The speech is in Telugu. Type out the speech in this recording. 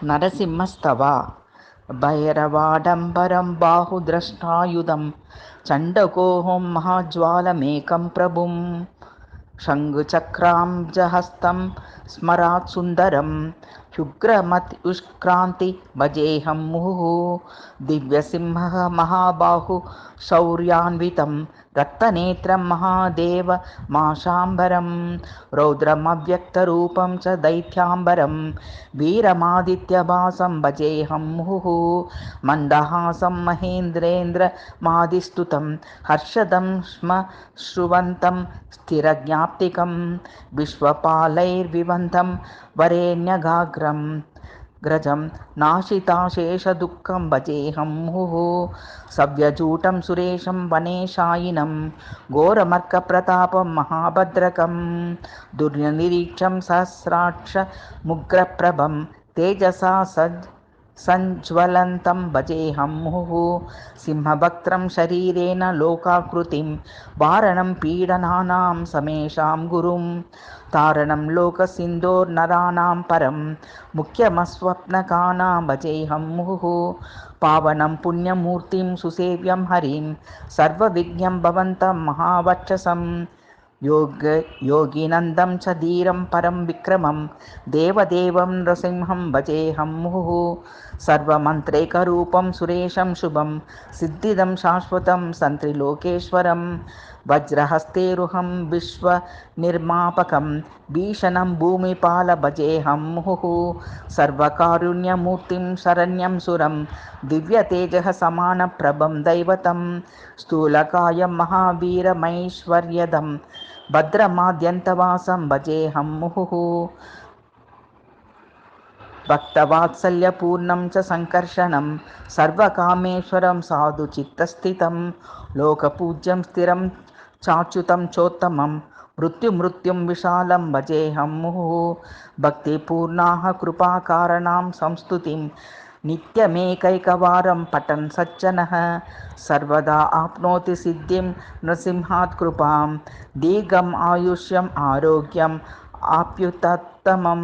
నరసింహస్తవ భైరవాడంబరం బాహుద్రష్టాయుధం చండకోహం మహాజ్వాలమేకం ప్రభుం శంఖుచక్రాంజహస్తం స్మరాత్ సుందరం శుగ్రమత్యుష్క్రాంతి భజేహం ముహు దివ్యసింహ మహాబాహు శౌర్యాన్వితం రక్తనేత్రం మహాదేవ మాశాంబరం రౌద్రమవ్యక్తరూపం చ దైత్యాంబరం వీరమాదిత్యభాసం భజేహం ముహు మందహాసం మహేంద్రేంద్ర మాదిస్తుతం హర్షదం శ్రువంతం స్థిరజ్ఞాప్తికం విశ్వపాలైర్వివంతం వరేణ్యగాగ్రం గ్రజం నాశితాశేషదుఃఖం భజేహం ముహు సవ్యజూటం సురేశం వనేశాయినం ఘోరమర్కప్రతాపం మహాభద్రకం దుర్నిరీక్షం సహస్రాక్ష ముగ్రప్రభం తేజసా సంజ్వలంతం భజేహం ముహు సింహభక్త్రం శరీరేణ లోకాకృతిం వారణం పీడనానాం సమేషాం గురుం తారణం లోకసింధోర్నరాణాం పరం ముఖ్యమస్వప్నకానాం భజేహం ముహు పావనం పుణ్యమూర్తిం సుసేవ్యం హరిం సర్వవిజ్ఞం భవంతం మహావక్షసం యోగినందం చ ధీరం పరం విక్రమం దేవదేవం నృసింహం భజేహం ముహు సర్వమంత్రైకరూపం సురేశం శుభం సిద్ధిదం శాశ్వతం సంత్రిలోకేశ్వరం వజ్రహస్తేరుహం విశ్వనిర్మాపకం భీషణం భూమిపాల భజేహం ముహు సర్వకారుణ్యమూర్తిం శరణ్యం సురం దివ్యతేజః సమానప్రభం దైవతం స్థూలకాయం మహావీరమైశ్వర్యదం భద్రమాద్యంతవాసం భజేహం ముహు భక్తవాత్సల్యపూర్ణం చ సంకర్షణం సర్వకామేశ్వరం సాధు చిత్తస్థితం లోకపూజ్యం స్థిరం చాచ్యుతం చోత్తమం మృత్యుం విశాలం భజేహం ముహు భక్తిపూర్ణాః కృపాకారణాం సంస్తుతిం నిత్యమేకైకవారం పఠన్ సజ్జనః సర్వదా ఆప్నోతి సిద్ధిం నృసింహాత్ కృపాం దీర్ఘం ఆయుష్యం ఆరోగ్యం ఆప్యుతత్తమం.